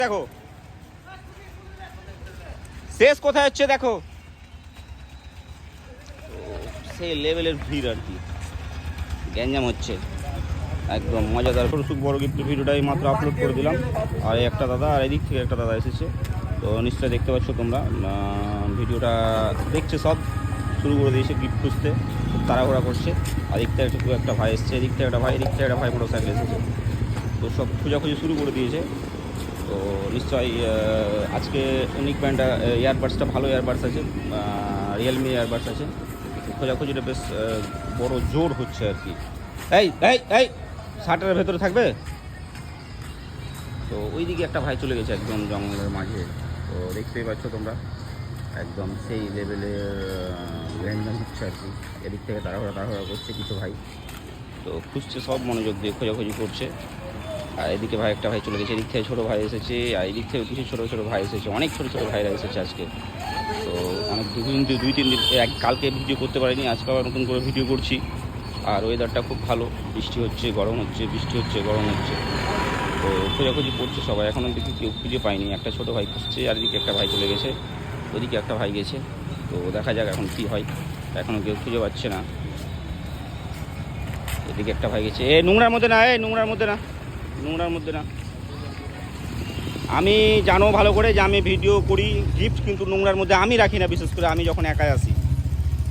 দেখো শেষ কোথায় হচ্ছে দেখো, সেই লেভেলের ভিড় আর কি, গ্যাঞ্জাম হচ্ছে একদম মজাদার। সুখ বড় গিফটের ভিডিওটাই মাত্র আপলোড করে দিলাম। আর একটা দাদা আর এদিক থেকে একটা দাদা এসেছে, তো নিশ্চয়ই দেখতে পাচ্ছ তোমরা। ভিডিওটা দেখছে সব, শুরু করে দিয়েছে গিফট খুঁজতে, খুব তাড়াহুড়া করছে। আর এদিক থেকে একটা ভাই এসছে, এদিক থেকে একটা ভাই, এদিক থেকে একটা ভাই মোটর সাইকেল এসেছে, তো সব খোঁজাখুঁজি শুরু করে দিয়েছে। তো নিশ্চয়ই আজকে ইউনিক ব্র্যান্ড ইয়ারবাডসটা ভালো ইয়ারবাডস আছে, রিয়েলমি ইয়ারবাডস আছে। খোঁজাখুঁজিটা বেশ বড় জোর হচ্ছে আর কি। এই এই এই শার্টের ভেতরে থাকবে। তো ওইদিকে একটা ভাই চলে গেছে একদম জঙ্গলের মাঝে, তো দেখতেই পাচ্ছ তোমরা একদম সেই লেভেলের গ্যাঞ্জাম হচ্ছে আর কি। এদিক থেকে তাড়াহুড়া করছে কিছু ভাই, তো খুঁজছে সব মনোযোগ দিয়ে খোঁজাখুঁজি করছে। আর এদিকে ভাই একটা ভাই চলে গেছে, এদিক থেকে ছোটো ভাই এসেছে, আর এদিক থেকে কিছু ছোটো ছোটো ভাই এসেছে, অনেক ছোটো ছোটো ভাইরা এসেছে আজকে। তো অনেক দুই তিন দিন কালকে ভিডিও করতে পারিনি, আজকে আবার নতুন করে ভিডিও করছি। আর ওয়েদারটা খুব ভালো, বৃষ্টি হচ্ছে গরম হচ্ছে, বৃষ্টি হচ্ছে গরম হচ্ছে। তো খোঁজাখুঁজি করছে সবাই, এখন অবধি কেউ খুঁজে পাইনি। একটা ছোটো ভাই খুঁজছে, আর এদিকে একটা ভাই চলে গেছে, ওদিকে একটা ভাই গেছে। তো দেখা যাক এখন কী হয়, এখনও কেউ খুঁজে পাচ্ছে না। এদিকে একটা ভাই গেছে, নোংরার মধ্যে না, নোংরার মধ্যে না, নোংরার মধ্যে না। আমি জানো ভালো করে যে আমি ভিডিও করি গিফট, কিন্তু নোংরার মধ্যে আমি রাখি না, বিশেষ করে আমি যখন একাই আসি।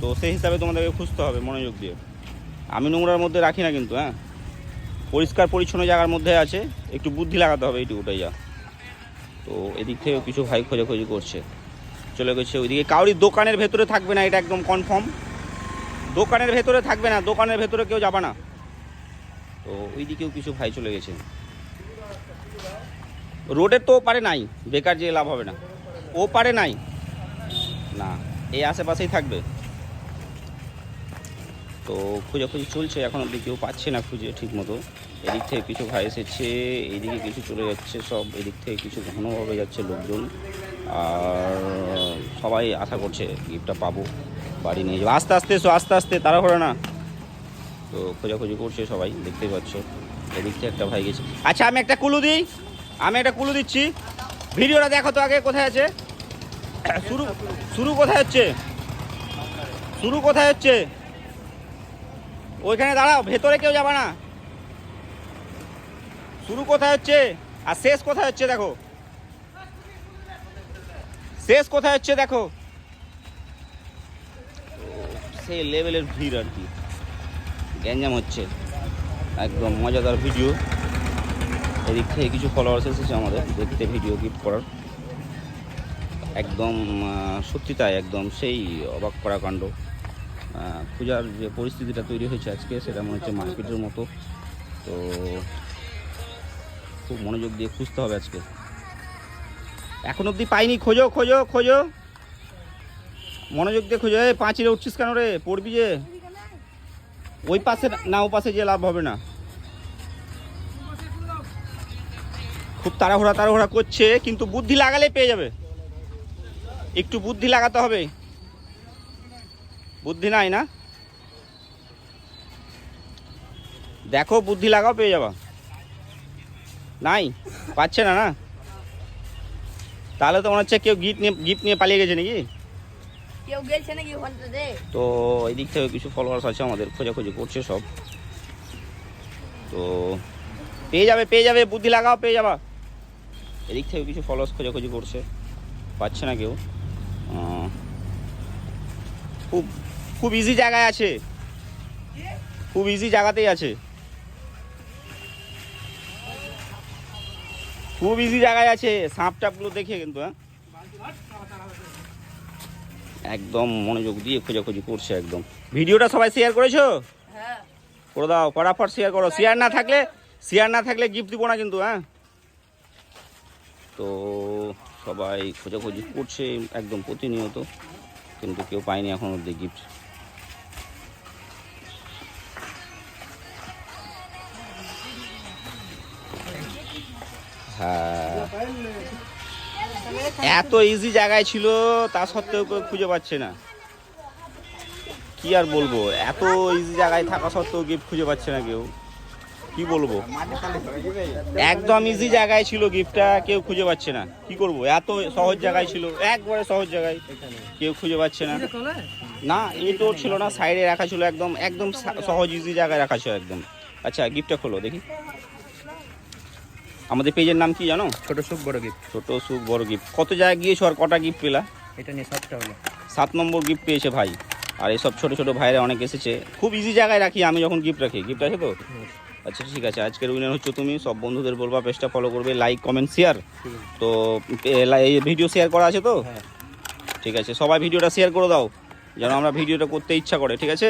তো সেই হিসাবে তোমাদেরকে খুঁজতে হবে মনোযোগ দিয়ে। আমি নোংরার মধ্যে রাখি না কিন্তু, হ্যাঁ, পরিষ্কার পরিচ্ছন্ন জায়গার মধ্যে আছে, একটু বুদ্ধি লাগাতে হবে এইটুকুটাই যা। তো এদিক থেকেও কিছু ভাই খোঁজাখুঁজি করছে, চলে গেছে ওইদিকে। কাউরি দোকানের ভেতরে থাকবে না, এটা একদম কনফার্ম। দোকানের ভেতরে থাকবে না, দোকানের ভেতরে কেউ যাবে না। তো ওইদিকেও কিছু ভাই চলে গেছে। রোডের তো ও পারে নাই, বেকার যে লাভ হবে না, ও পারে নাই না, এই আশেপাশেই থাকবে। তো খোঁজাখুঁজি চলছে, এখন অব্দি কেউ পাচ্ছে না খুঁজে ঠিক মতো। এদিক থেকে কিছু ভাই এসেছে, এইদিকে কিছু চলে যাচ্ছে সব, এদিক থেকে কিছু ঘনভাবে যাচ্ছে লোকজন। আর সবাই আশা করছে গিফটটা পাবো, বাড়ি নিয়ে যাবো। আস্তে আস্তে এসো, আস্তে আস্তে, তাড়াহুড়ো না। তো খোঁজাখুঁজি করছে সবাই, দেখতেই পাচ্ছ। এদিক থেকে একটা ভাই গেছে। আচ্ছা আমি একটা কুলু দিই, আমি একটা কুলু দিচ্ছি, ভিডিওটা দেখো তো আগে কোথায় আছে। শুরু শুরু কোথায় হচ্ছে, শুরু কোথায় হচ্ছে, ওইখানে দাঁড়াও, ভেতরে কেউ যাবে না। শুরু কোথায় হচ্ছে আর শেষ কোথায় হচ্ছে দেখো, শেষ কোথায় হচ্ছে দেখো। সেই লেভেলের ভিড় আর কি, গ্যাঞ্জাম হচ্ছে একদম মজাদার ভিডিও। এদিক থেকে কিছু ফলোয়ার্স এসেছে আমাদের দেখতে ভিডিও গিফট করার, একদম সত্যি তাই, একদম সেই অবাক করা কাণ্ড। পূজার যে পরিস্থিতিটা তৈরি হয়েছে আজকে, সেটা মনে হচ্ছে মার্কেটের মতো। তো খুব মনোযোগ দিয়ে খুঁজতে হবে আজকে, এখন অবধি পাইনি। খোঁজো খোঁজো খোঁজো, মনোযোগ দিয়ে খোঁজো। এই পাঁচিলে উঠছিস কেন রে, পড়বি যে। ওই পাশে না, ও পাশে যে লাভ হবে না। খুব তাড়াহুড়া করছে, কিন্তু বুদ্ধি লাগালে পেয়ে যাবে, একটু বুদ্ধি লাগাতে হবে। বুদ্ধি নাই না, দেখো বুদ্ধি লাগাও, পেয়ে যাবা। নাই, পাচ্ছে না না, তাহলে তো মনে হচ্ছে কেউ গিফট নিয়ে পালিয়ে গেছে নাকি। তো এই দিক থেকে কিছু ফলোয়ার্স আছে আমাদের, খোঁজাখুঁজি করছে সব। তো পেয়ে যাবে, বুদ্ধি লাগাও, পেয়ে যাবা। এদিক থেকে কিছু ফলোয়ার্স খোঁজাখুঁজি করছে, পাচ্ছে না কেউ। খুব খুব ইজি জায়গায় আছে, খুব ইজি জায়গাতেই আছে, খুব ইজি জায়গায় আছে। সাপ টাপগুলো দেখে কিন্তু, হ্যাঁ, একদম মনোযোগ দিয়ে খোঁজাখুঁজি করছে একদম। ভিডিওটা সবাই শেয়ার করেছো? করে দাও, ফটাফট শেয়ার করো। শেয়ার না থাকলে গিফট দিব না কিন্তু, হ্যাঁ। তো সবাই খোঁজাখুঁজি করছে একদম প্রতিনিয়ত, কিন্তু কেউ পায়নি এখন অবধি গিফট। হ্যাঁ, এত ইজি জায়গায় ছিল, তা সত্ত্বেও কেউ খুঁজে পাচ্ছে না। কি আর বলবো, এত ইজি জায়গায় থাকা সত্ত্বেও গিফট খুঁজে পাচ্ছে না কেউ। কি বলবো, একদম ইজি জায়গায় ছিল গিফটটা, কেউ খুঁজে পাচ্ছে না। কি করব, এত সহজ জায়গায় ছিল, একবারে সহজ জায়গায়, কেউ খুঁজে পাচ্ছে না। না এটো ছিল না, সাইডে রাখা ছিল, একদম একদম সহজ ইজি জায়গায় রাখা ছিল একদম। আচ্ছা গিফটটা খোলো দেখি। আমাদের পেজের নাম কি জানো? ছোট সুখ বড় গিফট। ছোট সুখ বড় গিফট। কত জায়গায় গিয়েছো আর কটা গিফট পেলা? এটা নিয়ে 7টা হলো। 7 নম্বর গিফট পেয়েছে ভাই। আর এসব ছোট ছোট ভাইরা অনেক এসেছে, খুব ইজি জায়গায় রাখি আমি যখন গিফট রাখি। গিফট আছে তো? আচ্ছা ঠিক আছে, আজকের উইনার হচ্ছে তুমি। সব বন্ধুদের বলবা পেজটা ফলো করবে, লাইক কমেন্ট শেয়ার। তো এই ভিডিও শেয়ার করা আছে তো? হ্যাঁ ঠিক আছে, সবাই ভিডিওটা শেয়ার করে দাও যেন আমরা ভিডিওটা করতে ইচ্ছা করে, ঠিক আছে?